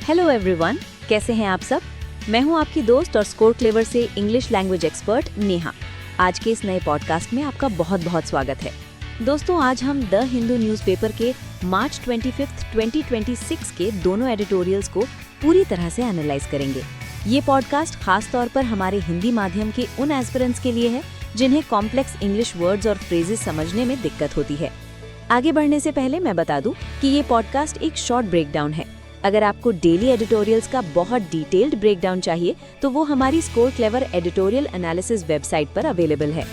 Hello everyone, कैसे हैं आप सब। मैं हूं आपकी दोस्त और स्कोर क्लेवर से इंग्लिश लैंग्वेज एक्सपर्ट नेहा। आज के इस नए पॉडकास्ट में आपका बहुत बहुत स्वागत है। दोस्तों, आज हम द हिंदू न्यूज़पेपर के मार्च 25, 2026 के दोनों एडिटोरियल्स को पूरी तरह से एनालाइज करेंगे। ये पॉडकास्ट खास तौर पर हमारे हिंदी माध्यम के उन एस्पिरेंट्स के लिए है जिन्हें कॉम्प्लेक्स इंग्लिश वर्ड्स और फ्रेजेस समझने में दिक्कत होती है। आगे बढ़ने से पहले मैं बता दूं कि ये पॉडकास्ट एक शॉर्ट ब्रेकडाउन है। अगर आपको डेली एडिटोरियल्स का बहुत डिटेल्ड ब्रेकडाउन चाहिए तो वो हमारी score clever editorial analysis website पर अवेलेबल है।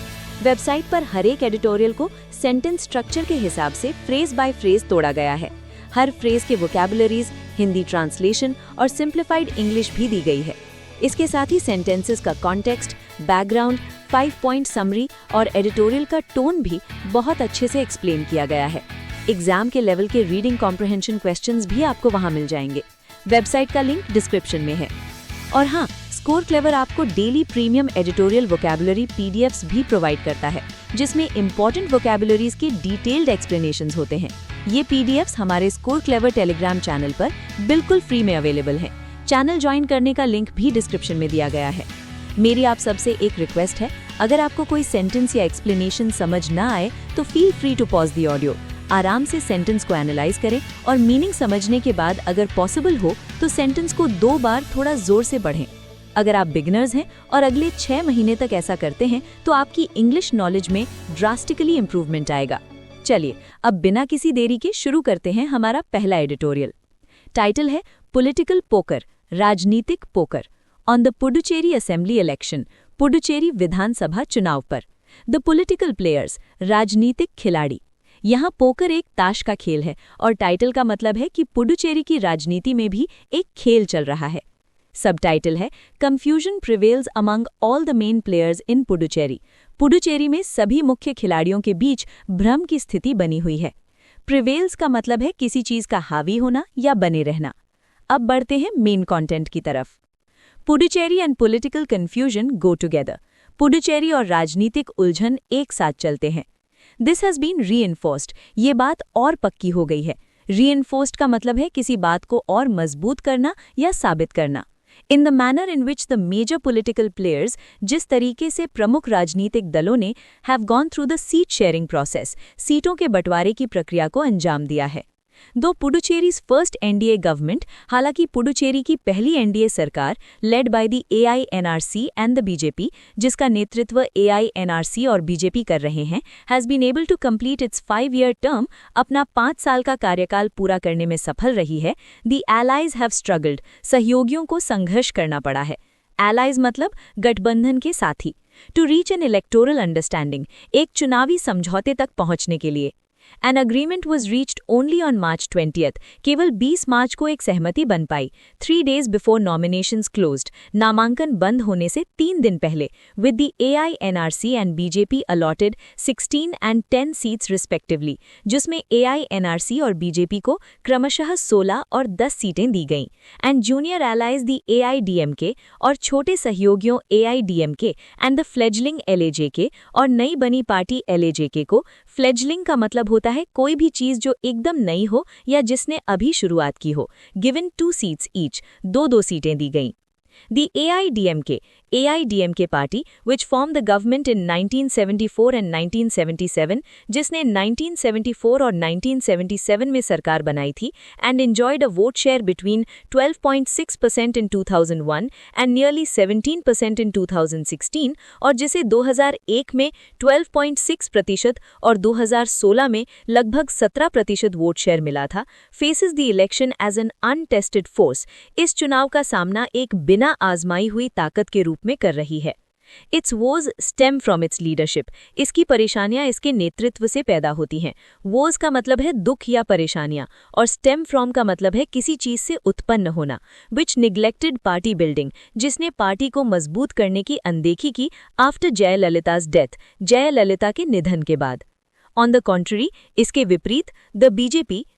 वेबसाइट पर हर एक एडिटोरियल को सेंटेंस स्ट्रक्चर के हिसाब से फ्रेज बाय फ्रेज तोड़ा गया है। हर फ्रेज के वोकैबुलरीज, हिंदी ट्रांसलेशन और सिंप्लीफाइड इंग्लिश भी दी गई है। इसके साथ ही सेंटेंसेस का कॉन्टेक्स्ट, बैकग्राउंड, 5 पॉइंट समरी और एडिटोरियल का टोन भी बहुत अच्छे से एक्सप्लेन किया गया है। एग्जाम के लेवल के रीडिंग कॉम्प्रिहेंशन क्वेश्चंस भी आपको वहां मिल जाएंगे। वेबसाइट का लिंक डिस्क्रिप्शन में है। और हाँ, स्कोर क्लेवर आपको daily premium editorial vocabulary PDFs भी प्रोवाइड करता है, जिसमें इंपॉर्टेंट वोकैबुलरीज के डिटेल्ड एक्सप्लेनेशंस होते हैं। ये पीडीएफ्स हमारे स्कोर क्लेवर टेलीग्राम चैनल पर बिल्कुल फ्री में अवेलेबल है। चैनल ज्वाइन करने का लिंक भी डिस्क्रिप्शन में दिया गया है। मेरी आप सबसे एक रिक्वेस्ट है, अगर आपको कोई सेंटेंस या एक्सप्लेनेशन समझ ना आए तो feel free to pause the audio. आराम से सेंटेंस को एनालाइज करें और मीनिंग समझने के बाद अगर पॉसिबल हो तो सेंटेंस को 2 बार थोड़ा जोर से पढ़ें। अगर आप बिगिनर्स हैं और अगले 6 महीने तक ऐसा करते हैं तो आपकी इंग्लिश नॉलेज में ड्रास्टिकली इंप्रूवमेंट आएगा। चलिए, अब बिना किसी देरी के शुरू करते हैं हमारा पहला एडिटोरियल। टाइटल है पॉलिटिकल पोकर, राजनीतिक poker on the Puducherry assembly election, Puducherry विधानसभा चुनाव पर। द पॉलिटिकल प्लेयर्स, राजनीतिक खिलाड़ी। यहाँ पोकर एक ताश का खेल है और टाइटल का मतलब है कि पुडुचेरी की राजनीति में भी एक खेल चल रहा है। सब टाइटल है confusion prevails among all the main players in Puducherry. Puducherry में सभी मुख्य खिलाड़ियों के बीच भ्रम की स्थिति बनी हुई है। प्रिवेल्स का मतलब है किसी चीज का हावी होना या बने रहना। अब बढ़ते हैं मेन कंटेंट की तरफ। Puducherry and political confusion go together. Puducherry और राजनीतिक उलझन एक साथ चलते हैं। This has been reinforced. ये बात और पक्की हो गई है। रीइंफोर्स्ड का मतलब है किसी बात को और मजबूत करना या साबित करना। In the manner in which the major political players, जिस तरीके से प्रमुख राजनीतिक दलों ने have gone through the seat sharing process, सीटों के बंटवारे की प्रक्रिया को अंजाम दिया है। दो पुडुचेरीज फर्स्ट एनडीए गवर्नमेंट, हालांकि पुडुचेरी की पहली एनडीए सरकार led by the AINRC and the BJP, जिसका नेतृत्व एआईएनआरसी और बीजेपी कर रहे हैं, has been able to complete its 5-year term, अपना 5 साल का कार्यकाल पूरा करने में सफल रही है। द एलाइज हैव स्ट्रगल्ड, सहयोगियों को संघर्ष करना पड़ा है। एलाइज मतलब गठबंधन के साथी। To reach an electoral understanding, एक चुनावी समझौते तक पहुंचने के लिए। An agreement was reached only on March 20th. केवल 20 मार्च को एक सहमति बन पाई। 3 days before nominations closed. नामांकन बंद होने से 3 दिन पहले। With the AINRC and BJP allotted 16 and 10 seats respectively, जिसमें AINRC और BJP को क्रमशः 16 और 10 सीटें दी गईं। And junior allies the AIDMK और छोटे सहयोगियों AIDMK and the fledgling LAJK और नई बनी पार्टी LAJK को, फ्लेजलिंग का मतलब होता है कोई भी चीज जो एकदम नई हो या जिसने अभी शुरुआत की हो। गिवन 2 seats each, 2-2 सीटें दी गईं। The AIDMK party, which formed the government in 1974 and 1977, जिसने 1974 और 1977 में सरकार बनाई थी, and enjoyed a vote share between 12.6% in 2001 and nearly 17% in 2016, और जिसे 2001 में 12.6% और 2016 में लगभग 17% वोट शेयर मिला था, faces the election as an untested force। इस चुनाव का सामना एक बिना आजमाई हुई ताकत के रूप में कर रही है। Its woes stem from its leadership। इसकी परेशानियां इसके नेतृत्व से पैदा होती हैं। woes का मतलब है दुख या परेशानियां, और stem from का मतलब है किसी चीज से उत्पन्न होना। Which neglected party building, जिसने पार्टी को मजबूत करने की अनदेखी की after जयललिता's death, जयललिता के निधन के बाद। On the contrary, इसके विपरीत, the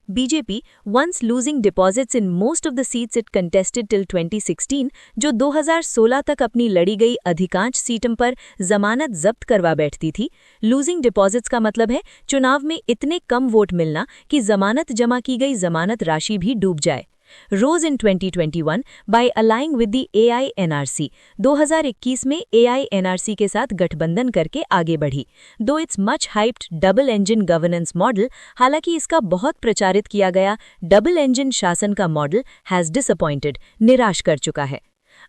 BJP, once losing deposits in most of the seats it contested till 2016, जो 2016 तक अपनी लड़ी गई अधिकांश सीटों पर जमानत जब्त करवा बैठती थी। लूजिंग डिपॉजिट्स का मतलब है चुनाव में इतने कम वोट मिलना कि जमानत जमा की गई जमानत राशि भी डूब जाए। Rose in 2021 by allying with the AI NRC. 2021 में AI NRC के साथ गठबंधन करके आगे बढ़ी. Though its much hyped double engine governance model, हालांकि इसका बहुत प्रचारित किया गया डबल इंजन शासन का मॉडल has disappointed, निराश कर चुका है.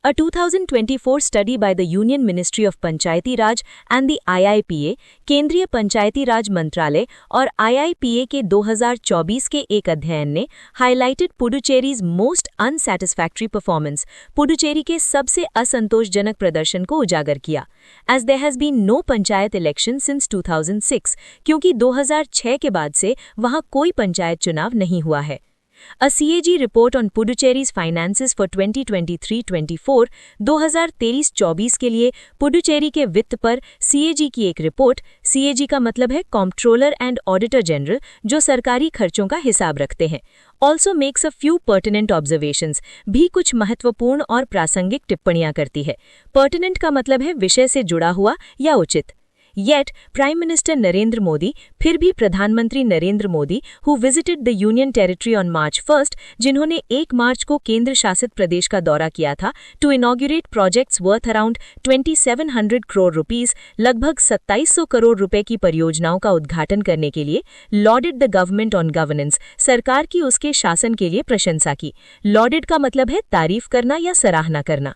A 2024 study by the Union Ministry of Panchayati Raj and the IIPA, केंद्रीय पंचायती राज मंत्रालय और IIPA के 2024 के एक अध्ययन ने highlighted पुडुचेरीज most unsatisfactory performance, Puducherry के सबसे असंतोषजनक प्रदर्शन को उजागर किया. As there has been no panchayat election since 2006, क्योंकि 2006 के बाद से वहां कोई पंचायत चुनाव नहीं हुआ है. A CAG report on Puducherry's finances for 2023-24, 2023-24 के लिए पुडुचेरी के वित्त पर CAG की एक रिपोर्ट. CAG का मतलब है कंट्रोलर एंड ऑडिटर जनरल, जो सरकारी खर्चों का हिसाब रखते हैं. Also makes a few pertinent observations, भी कुछ महत्वपूर्ण और प्रासंगिक टिप्पणियां करती है. Pertinent का मतलब है विषय से जुड़ा हुआ या उचित. Yet, Prime Minister Narendra Modi, फिर भी प्रधानमंत्री Narendra Modi, who visited the Union Territory on March 1, जिन्होंने 1 मार्च को केंद्र शासित प्रदेश का दौरा किया था, to inaugurate projects worth around 2700 crore rupees, लगभग 2700 करोड़ रुपए की परियोजनाओं का उद्घाटन करने के लिए, lauded the government on governance, सरकार की उसके शासन के लिए प्रशंसा की. Lauded का मतलब है तारीफ करना या सराहना करना.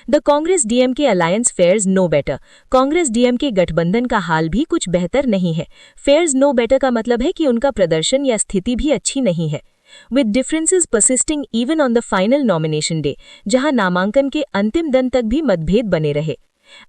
The Congress DMK alliance fares no better. Congress DMK गठबंधन का हाल भी कुछ बेहतर नहीं है. फेयर्स नो बेटर का मतलब है कि उनका प्रदर्शन या स्थिति भी अच्छी नहीं है. With differences persisting even on the final nomination day, जहां नामांकन के अंतिम दिन तक भी मतभेद बने रहे.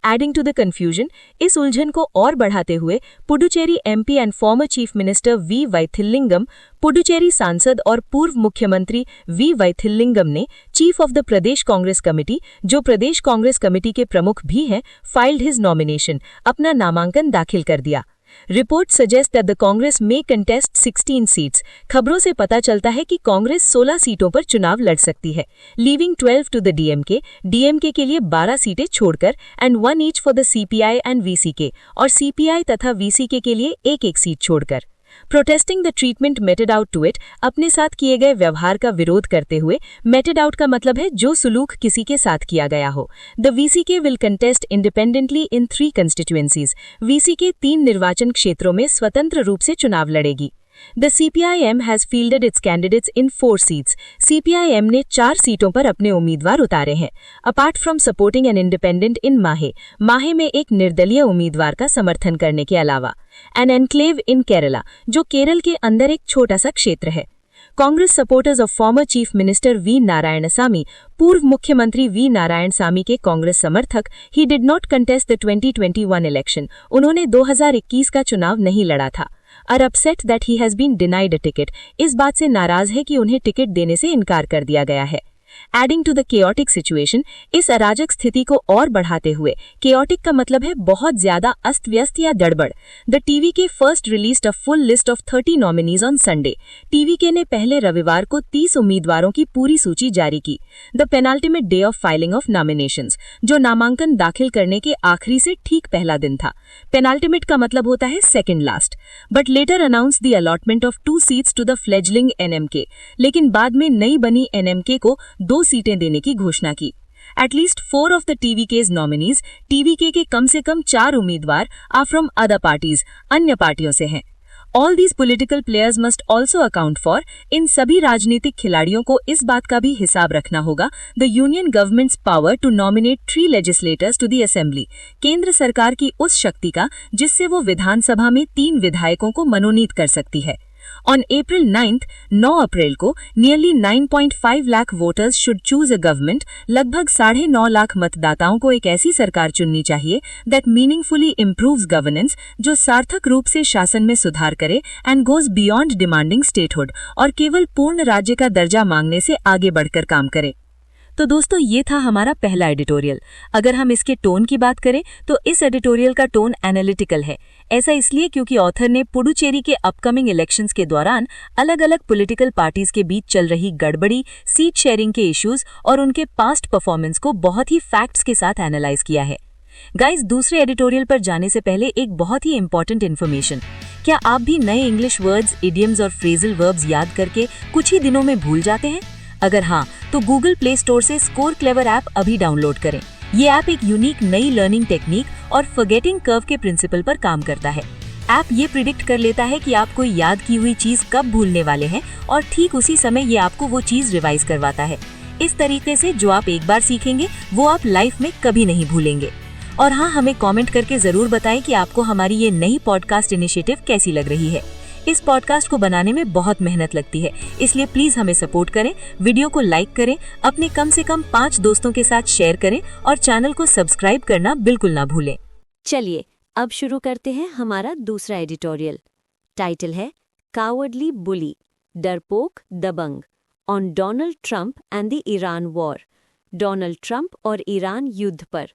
एडिंग टू द कंफ्यूजन, इस उलझन को और बढ़ाते हुए Puducherry MP and former chief minister V Vaithilingam, Puducherry सांसद और पूर्व मुख्यमंत्री वी वैथिल्लिंगम ने chief of the Pradesh Congress committee, जो प्रदेश कांग्रेस कमेटी के प्रमुख भी हैं, फाइल्ड हिज नॉमिनेशन, अपना नामांकन दाखिल कर दिया. Report suggest that the Congress may contest 16 seats. खबरों से पता चलता है कि कांग्रेस 16 सीटों पर चुनाव लड़ सकती है, लीविंग 12 टू द डीएमके के लिए 12 सीटें छोड़कर, and 1 each for the CPI and VCK, और सीपीआई तथा वीसीके के लिए एक सीट छोड़कर. Protesting the treatment meted out to it, अपने साथ किए गए व्यवहार का विरोध करते हुए. मेटेड आउट का मतलब है जो सुलूक किसी के साथ किया गया हो. The VCK will contest independently in 3 constituencies. VCK 3 निर्वाचन क्षेत्रों में स्वतंत्र रूप से चुनाव लड़ेगी. The CPIM has fielded its candidates in 4 seats. CPIM ने 4 सीटों पर अपने उम्मीदवार उतारे हैं. Apart from supporting an independent in Mahe, माहे में एक निर्दलीय उम्मीदवार का समर्थन करने के अलावा. An enclave in Kerala, जो केरल के अंदर एक छोटा सा क्षेत्र है. Congress supporters of former chief minister V Narayanasamy, पूर्व मुख्यमंत्री वी नारायणसामी के कांग्रेस समर्थक, he did not contest the 2021 election. उन्होंने 2021 का चुनाव नहीं लड़ा था. Are upset that he has been denied a ticket. इस बात से नाराज है कि उन्हें टिकट देने से इनकार कर दिया गया है. Adding to the chaotic situation, इस अराजक स्थिति को और बढ़ाते हुए. केओटिक का मतलब है बहुत ज्यादा अस्त व्यस्त या गड़बड़. The TVK first released a full list of 30 nominees on Sunday. TVK ने पहले रविवार को 30 उम्मीदवारों की पूरी सूची जारी की. The penultimate day of filing of nominations, जो नामांकन दाखिल करने के आखिरी से ठीक पहला दिन था. पेनाल्टीमेट का मतलब होता है second last. But later announce the allotment of 2 seats to the fledgling NMK. लेकिन बाद में नई बनी एनएमके को 2 सीटें देने की घोषणा की. At least 4 of the TVK's nominees, TVK के कम से कम 4 उम्मीदवार, आर फ्रॉम अदर पार्टीज, अन्य पार्टियों से हैं. All these political players must also account for. इन सभी राजनीतिक खिलाड़ियों को इस बात का भी हिसाब रखना होगा. The union government's power to nominate 3 legislators to the assembly. केंद्र सरकार की उस शक्ति का जिससे वो विधानसभा में 3 विधायकों को मनोनीत कर सकती है. On April 9th, 9 अप्रैल को nearly 9.5 lakh voters should choose a government. लगभग 9.5 लाख मतदाताओं को एक ऐसी सरकार चुननी चाहिए that meaningfully improves governance, जो सार्थक रूप से शासन में सुधार करे, and goes beyond demanding statehood, और केवल पूर्ण राज्य का दर्जा मांगने से आगे बढ़कर काम करे. तो दोस्तों, ये था हमारा पहला एडिटोरियल. अगर हम इसके टोन की बात करें तो इस एडिटोरियल का टोन एनालिटिकल है. ऐसा इसलिए क्योंकि ऑथर ने पुडुचेरी के अपकमिंग इलेक्शंस के दौरान अलग अलग पॉलिटिकल पार्टीज के बीच चल रही गड़बड़ी, सीट शेयरिंग के इश्यूज और उनके पास्ट परफॉर्मेंस को बहुत ही फैक्ट्स के साथ एनालाइज किया है. गाइस, दूसरे एडिटोरियल पर जाने से पहले एक बहुत ही इंपॉर्टेंट इन्फॉर्मेशन. क्या आप भी नए इंग्लिश वर्ड्स, इडियम्स और फ्रेजल वर्ब्स याद करके कुछ ही दिनों में भूल जाते हैं? अगर हाँ, तो गूगल प्ले स्टोर से स्कोर क्लेवर ऐप अभी डाउनलोड करें। ये ऐप एक यूनिक नई लर्निंग टेक्निक और फॉरगेटिंग कर्व के प्रिंसिपल पर काम करता है। ऐप ये प्रिडिक्ट कर लेता है कि आप कोई याद की हुई चीज कब भूलने वाले हैं और ठीक उसी समय ये आपको वो चीज रिवाइज करवाता है। इस तरीके से जो आप एक बार सीखेंगे वो आप लाइफ में कभी नहीं भूलेंगे। और हाँ, हमें कमेंट करके जरूर बताएं कि आपको हमारी ये नई पॉडकास्ट इनिशिएटिव कैसी लग रही है। इस पॉडकास्ट को बनाने में बहुत मेहनत लगती है, इसलिए प्लीज हमें सपोर्ट करें, वीडियो को लाइक करें, अपने कम से कम 5 दोस्तों के साथ शेयर करें और चैनल को सब्सक्राइब करना बिल्कुल ना भूलें। चलिए अब शुरू करते हैं हमारा दूसरा एडिटोरियल। टाइटल है कावर्डली बुली, डरपोक दबंग, on Donald Trump and the Iran war, Donald Trump और ईरान युद्ध पर।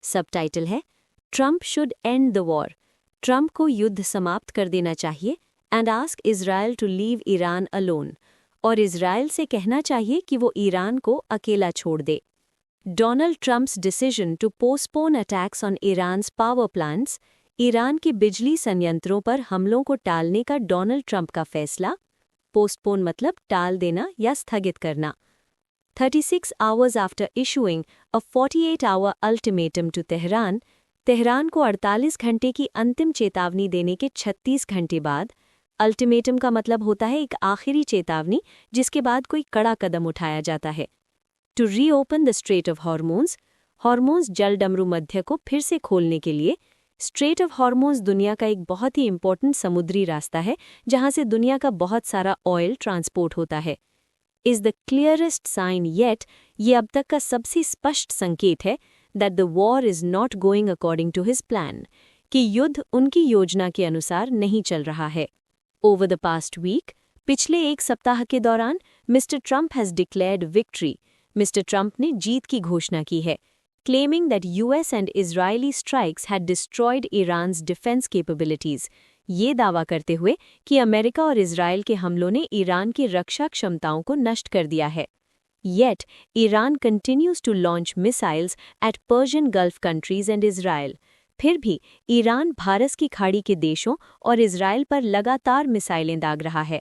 सब टाइटल है Trump should end the war, Trump को युद्ध समाप्त कर देना चाहिए, and ask Israel to leave Iran alone, और इजराइल से कहना चाहिए कि वो ईरान को अकेला छोड़ दे। Donald Trump's decision to postpone attacks on Iran's power plants, Iran के बिजली संयंत्रों पर हमलों को टालने का डोनाल्ड ट्रंप का फैसला। पोस्टपोन मतलब टाल देना या स्थगित करना। 36 hours after issuing a 48-hour ultimatum to Tehran, Tehran को 48 घंटे की अंतिम चेतावनी देने के 36 घंटे बाद, अल्टीमेटम का मतलब होता है एक आखिरी चेतावनी जिसके बाद कोई कड़ा कदम उठाया जाता है। To reopen the strait of Hormuz, Hormuz जल डमरू मध्य को फिर से खोलने के लिए। स्ट्रेट ऑफ हॉर्मोन्स दुनिया का एक बहुत ही इंपॉर्टेंट समुद्री रास्ता है जहां से दुनिया का बहुत सारा ऑयल ट्रांसपोर्ट होता है। Is the clearest sign yet, ये अब तक का सबसे स्पष्ट संकेत है that the war is not going according to his plan, कि युद्ध उनकी योजना के अनुसार नहीं चल रहा है। ओवर द पास्ट वीक, पिछले एक सप्ताह के दौरान, mister Trump has declared victory, mister Trump ने जीत की घोषणा की है, claiming that US and Israeli strikes had destroyed Iran's defence capabilities, ये दावा करते हुए कि अमेरिका और इजराइल के हमलों ने ईरान की रक्षा क्षमताओं को नष्ट कर दिया है। Yet Iran continues to launch missiles at Persian Gulf countries and Israel, फिर भी ईरान भारत की खाड़ी के देशों और इजराइल पर लगातार मिसाइलें दाग रहा है,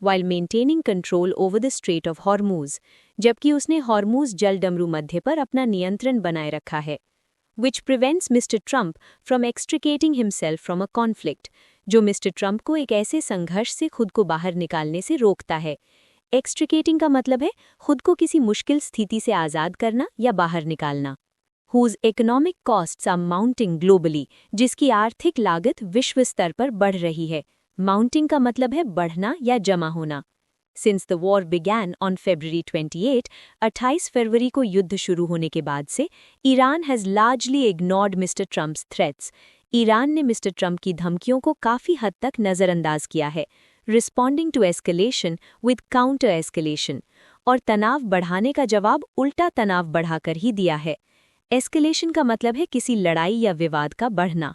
while maintaining control over the Strait of Hormuz, जबकि उसने हॉर्मूज जल डमरू मध्य पर अपना नियंत्रण बनाए रखा है, which prevents Mr. Trump from extricating himself from a conflict, जो मिस्टर ट्रंप को एक ऐसे संघर्ष से खुद को बाहर निकालने से रोकता है। एक्सट्रिकेटिंग का मतलब है खुद को किसी मुश्किल स्थिति से आज़ाद करना या बाहर निकालना। whose economic costs are mounting globally, जिसकी आर्थिक लागत विश्व स्तर पर बढ़ रही है। माउंटिंग का मतलब है बढ़ना या जमा होना। Since the war began on February 28, 28 फरवरी को युद्ध शुरू होने के बाद से, Iran has largely ignored Mr. Trump's threats. Iran ने मिस्टर ट्रंप की धमकियों को काफ़ी हद तक नज़रअंदाज किया है, responding to escalation with counter escalation, और तनाव बढ़ाने का जवाब उल्टा तनाव बढ़ाकर ही दिया है। एस्केलेशन का मतलब है किसी लड़ाई या विवाद का बढ़ना।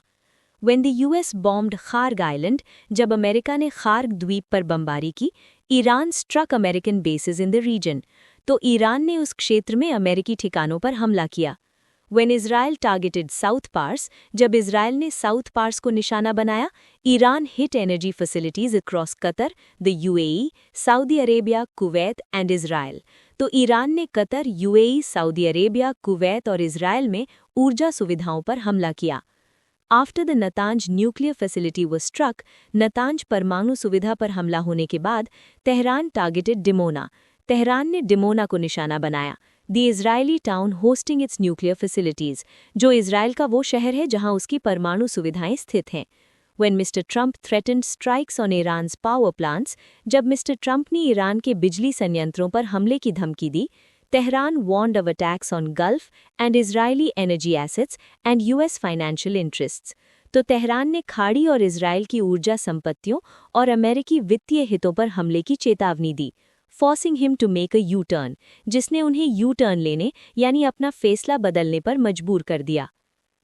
When the US bombed Kharg island, जब अमेरिका ने खार्ग द्वीप पर बमबारी की, Iran struck American bases in the region, तो ईरान ने उस क्षेत्र में अमेरिकी ठिकानों पर हमला किया। When Israel targeted South Pars, जब इजराइल ने साउथ पार्स को निशाना बनाया, Iran hit energy facilities across Qatar, the UAE, Saudi Arabia, Kuwait and Israel, तो ईरान ने Qatar, UAE, Saudi Arabia, Kuwait और इजराइल में ऊर्जा सुविधाओं पर हमला किया। After the Natanz nuclear facility was struck, Natanz परमाणु सुविधा पर हमला होने के बाद, तेहरान टारगेटेड डिमोना, तेहरान ने डिमोना को निशाना बनाया, the Israeli town hosting it's nuclear facilities, जो इजराइल का वो शहर है जहां उसकी परमाणु सुविधाएं स्थित हैं। When Mr. Trump threatened strikes on Iran's power plants, जब मिस्टर ट्रंप ने ईरान के बिजली संयंत्रों पर हमले की धमकी दी, Tehran warned of attacks on Gulf and Israeli energy assets and US financial interests. तो तेहरान ने खाड़ी और इजराइल की ऊर्जा संपत्तियों और अमेरिकी वित्तीय हितों पर हमले की चेतावनी दी, forcing him to make a U-turn, जिसने उन्हें U-turn लेने यानी अपना फैसला बदलने पर मजबूर कर दिया।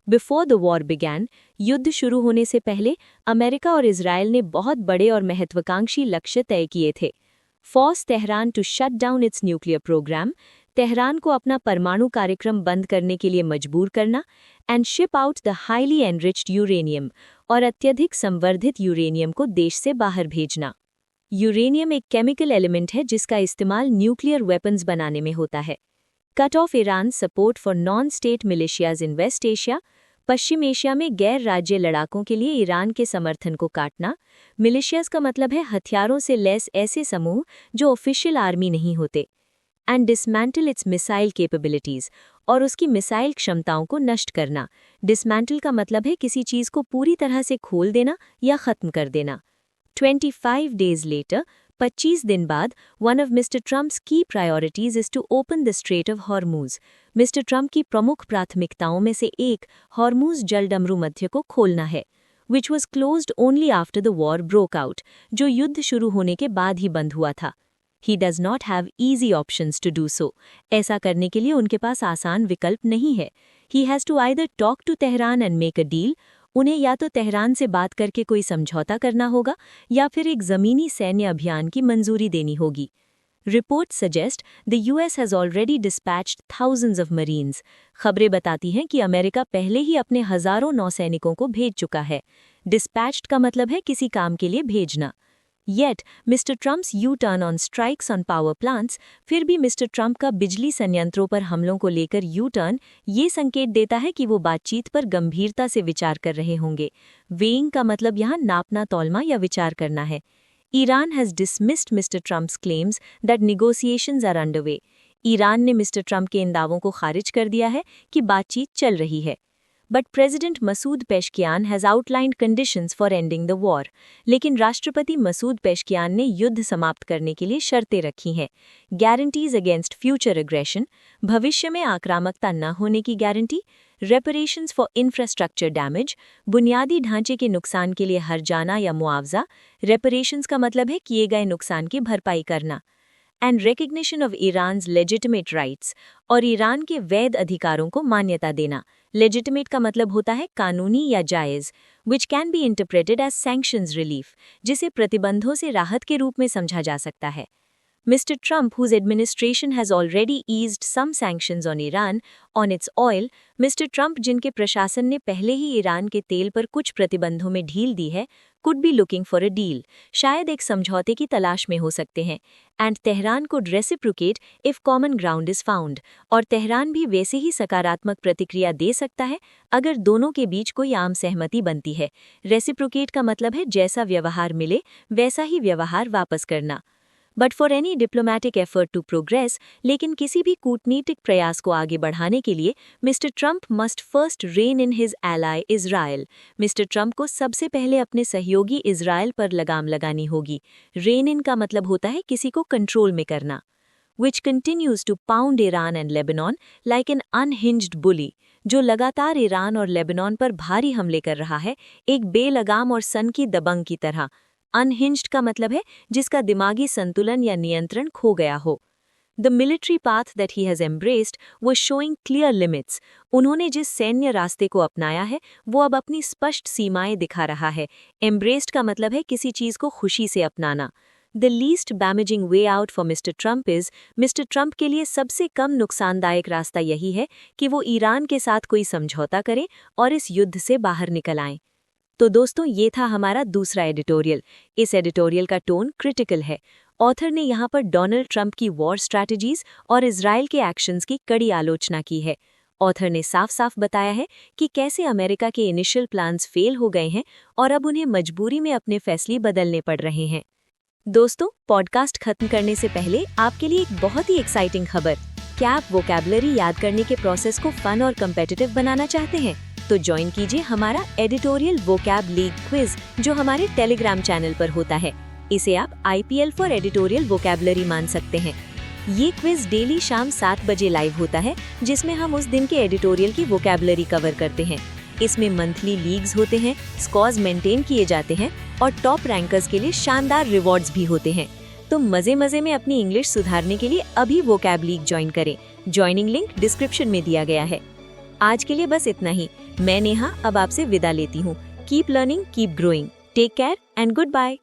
Before the war began, युद्ध शुरू होने से पहले अमेरिका और इजराइल ने बहुत बड़े और महत्वाकांक्षी लक्ष्य तय किए थे। Force Tehran to shut down its nuclear program, Tehran को अपना परमाणु कार्यक्रम बंद करने के लिए मजबूर करना, and ship out the highly enriched uranium, और अत्यधिक संवर्धित यूरेनियम को देश से बाहर भेजना। यूरेनियम एक केमिकल एलिमेंट है जिसका इस्तेमाल न्यूक्लियर वेपन्स बनाने में होता है। Cut off Iran support for non state militias in West Asia. पश्चिम एशिया में गैर राज्य लड़ाकों के लिए ईरान के समर्थन को काटना। मिलिशियाज का मतलब है हथियारों से लैस ऐसे समूह जो ऑफिशियल आर्मी नहीं होते। एंड डिसमैंटल इट्स मिसाइल कैपेबिलिटीज, और उसकी मिसाइल क्षमताओं को नष्ट करना। डिसमैंटल का मतलब है किसी चीज को पूरी तरह से खोल देना या खत्म कर देना। 25 days later, 25 दिन बाद, one of Mr. Trump's key priorities is to open the Strait of Hormuz. Mr. Trump की प्रमुख प्राथमिकताओं में से एक हॉर्मूज जलडमरू मध्य को खोलना है, which was closed only after the war broke out, जो युद्ध शुरू होने के बाद ही बंद हुआ था। He does not have easy options to do so. ऐसा करने के लिए उनके पास आसान विकल्प नहीं है। He has to either talk to Tehran and make a deal. उन्हें या तो तेहरान से बात करके कोई समझौता करना होगा या फिर एक ज़मीनी सैन्य अभियान की मंजूरी देनी होगी। Reports suggest the US has already dispatched thousands of Marines. खबरें बताती हैं कि अमेरिका पहले ही अपने हज़ारों नौसैनिकों को भेज चुका है। Dispatched का मतलब है किसी काम के लिए भेजना। Yet, Mr. Trump's U-turn on strikes on power plants, फिर भी मिस्टर ट्रंप का बिजली संयंत्रों पर हमलों को लेकर U-turn ये संकेत देता है कि वो बातचीत पर गंभीरता से विचार कर रहे होंगे। Weighing का मतलब यहाँ नापना तौलना या विचार करना है। Iran has dismissed Mr. Trump's claims that negotiations are underway. Iran ने मिस्टर ट्रंप के इन दावों को खारिज कर दिया है कि बातचीत चल रही है। But President Masoud Pezeshkian has outlined conditions for ending the war. लेकिन राष्ट्रपति मसूद पेशकियान ने युद्ध समाप्त करने के लिए शर्तें रखी हैं। Guarantees against future aggression, भविष्य में आक्रामकता न होने की guarantee. Reparations for infrastructure damage, बुनियादी ढांचे के नुकसान के लिए हर्जाना या मुआवजा। Reparations का मतलब है किए गए नुकसान की भरपाई करना। And recognition of Iran's legitimate rights, और ईरान के वैध अधिकारों को मान्यता देना। लेजिटिमेट का मतलब होता है कानूनी या जायज़, which can be interpreted as sanctions relief, जिसे प्रतिबंधों से राहत के रूप में समझा जा सकता है। Mr. Trump, whose administration has already eased some sanctions on Iran on its oil, Mr. Trump जिनके प्रशासन ने पहले ही ईरान के तेल पर कुछ प्रतिबंधों में ढील दी है, could be looking for a deal, शायद एक समझौते की तलाश में हो सकते हैं। And Tehran could reciprocate if common ground is found, और तेहरान भी वैसे ही सकारात्मक प्रतिक्रिया दे सकता है अगर दोनों के बीच कोई आम सहमति बनती है। Reciprocate का मतलब है जैसा व्यवहार मिले वैसा ही व्यवहार वापस करना। But for any diplomatic effort to progress, लेकिन किसी भी कूटनीतिक प्रयास को आगे बढ़ाने के लिए mister Trump must first rain in his ally Israel. Mister Trump को सबसे पहले अपने सहयोगी इजराइल पर लगाम लगानी होगी। रेन इन का मतलब होता है किसी को कंट्रोल में करना। Which continues to pound Iran and Lebanon like an unhinged bully, जो लगातार ईरान और लेबनान पर भारी हमले कर रहा है, एक बेलगाम और सन की दबंग की तरह। अनहिंज्ड का मतलब है जिसका दिमागी संतुलन या नियंत्रण खो गया हो। The military path that he has embraced was showing clear limits. उन्होंने जिस सैन्य रास्ते को अपनाया है वो अब अपनी स्पष्ट सीमाएं दिखा रहा है। एम्ब्रेस्ड का मतलब है किसी चीज को खुशी से अपनाना। The least damaging way out for mister Trump is, mister Trump के लिए सबसे कम नुकसानदायक रास्ता यही है कि वो ईरान के साथ कोई समझौता करें और इस युद्ध से बाहर निकल आएं। तो दोस्तों, ये था हमारा दूसरा एडिटोरियल। इस एडिटोरियल का टोन क्रिटिकल है। ऑथर ने यहाँ पर डोनाल्ड ट्रंप की वॉर स्ट्रैटेजीज और इजराइल के एक्शंस की कड़ी आलोचना की है। ऑथर ने साफ साफ बताया है कि कैसे अमेरिका के इनिशियल प्लान्स फेल हो गए हैं और अब उन्हें मजबूरी में अपने फैसले बदलने पड़ रहे हैं। दोस्तों, पॉडकास्ट खत्म करने से पहले आपके लिए एक बहुत ही एक्साइटिंग खबर। क्या आप वोकैबुलरी याद करने के प्रोसेस को फन और कम्पिटिटिव बनाना चाहते हैं? तो ज्वाइन कीजिए हमारा एडिटोरियल वोकैब लीग क्विज, जो हमारे टेलीग्राम चैनल पर होता है। इसे आप IPL फॉर एडिटोरियल वोकैबुलरी मान सकते हैं। ये क्विज डेली शाम 7 बजे लाइव होता है, जिसमें हम उस दिन के एडिटोरियल की वोकैबुलरी कवर करते हैं। इसमें मंथली लीग्स होते हैं, स्कोर्स मेंटेन किए जाते हैं और टॉप रैंकर्स के लिए शानदार रिवॉर्ड्स भी होते हैं। तो मजे मजे में अपनी इंग्लिश सुधारने के लिए अभी वोकैब लीग ज्वाइन करें। ज्वाइनिंग लिंक डिस्क्रिप्शन में दिया गया है। आज के लिए बस इतना ही। मैं नेहा अब आपसे विदा लेती हूँ। Keep learning, keep growing, take care and good bye.